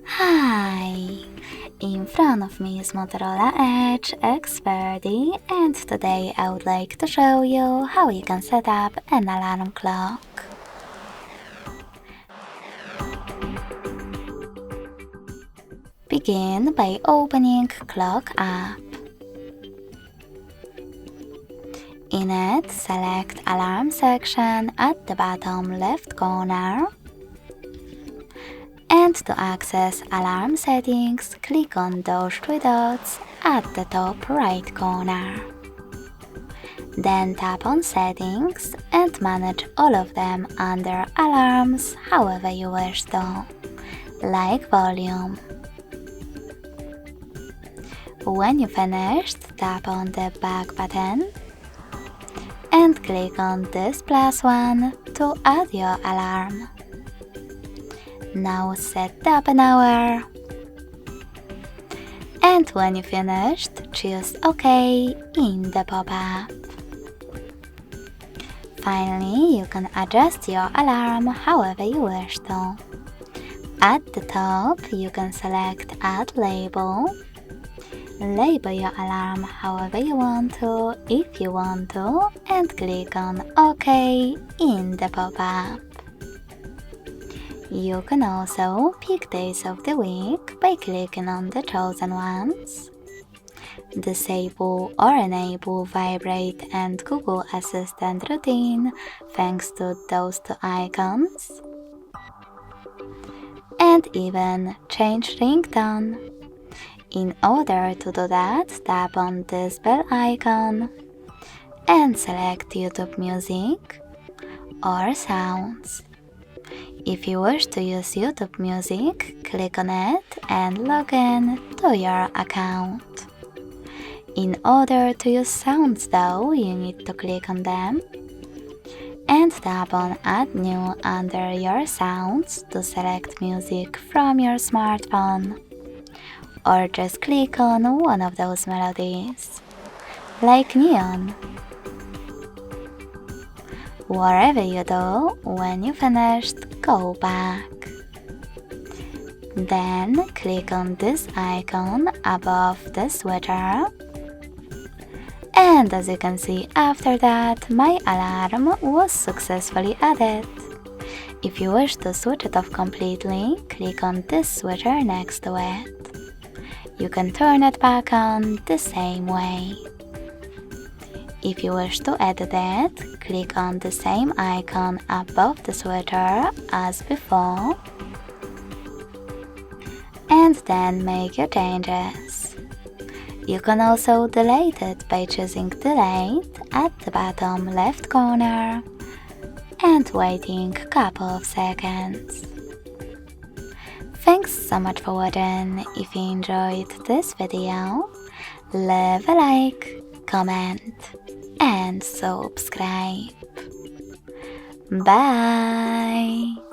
Hi! In front of me is Motorola Edge X40 and today I would like to show you how you can set up an alarm clock. Begin by opening Clock app. In it, select Alarm section at the bottom left corner. And to access alarm settings, click on those three dots at the top right corner. Then tap on Settings and manage all of them under Alarms however you wish to, like volume. When you finished, tap on the Back button and click on this plus one to add your alarm. Now set the open hour. And when you finished, choose OK in the pop-up. Finally, you can adjust your alarm however you wish to. At the top, you can select Add Label. Label your alarm however you want to, if you want to, and click on OK in the pop-up. You can also pick days of the week by clicking on the chosen ones. Disable or enable Vibrate and Google Assistant routine thanks to those two icons. And even change ringtone. In order to do that, tap on this bell icon and select YouTube Music or Sounds. If you wish to use YouTube Music, click on it and log in to your account. In order to use sounds though, you need to click on them and tap on Add New under your sounds to select music from your smartphone. Or just click on one of those melodies, like Neon. Whatever you do, when you finished, go back. Then click on this icon above the switcher. And as you can see, after that, my alarm was successfully added. If you wish to switch it off completely, click on this switcher next to it. You can turn it back on the same way. If you wish to edit it, click on the same icon above the switcher as before, and then make your changes. You can also delete it by choosing Delete at the bottom left corner and waiting a couple of seconds. Thanks so much for watching. If you enjoyed this video, leave a like, comment and subscribe. Bye!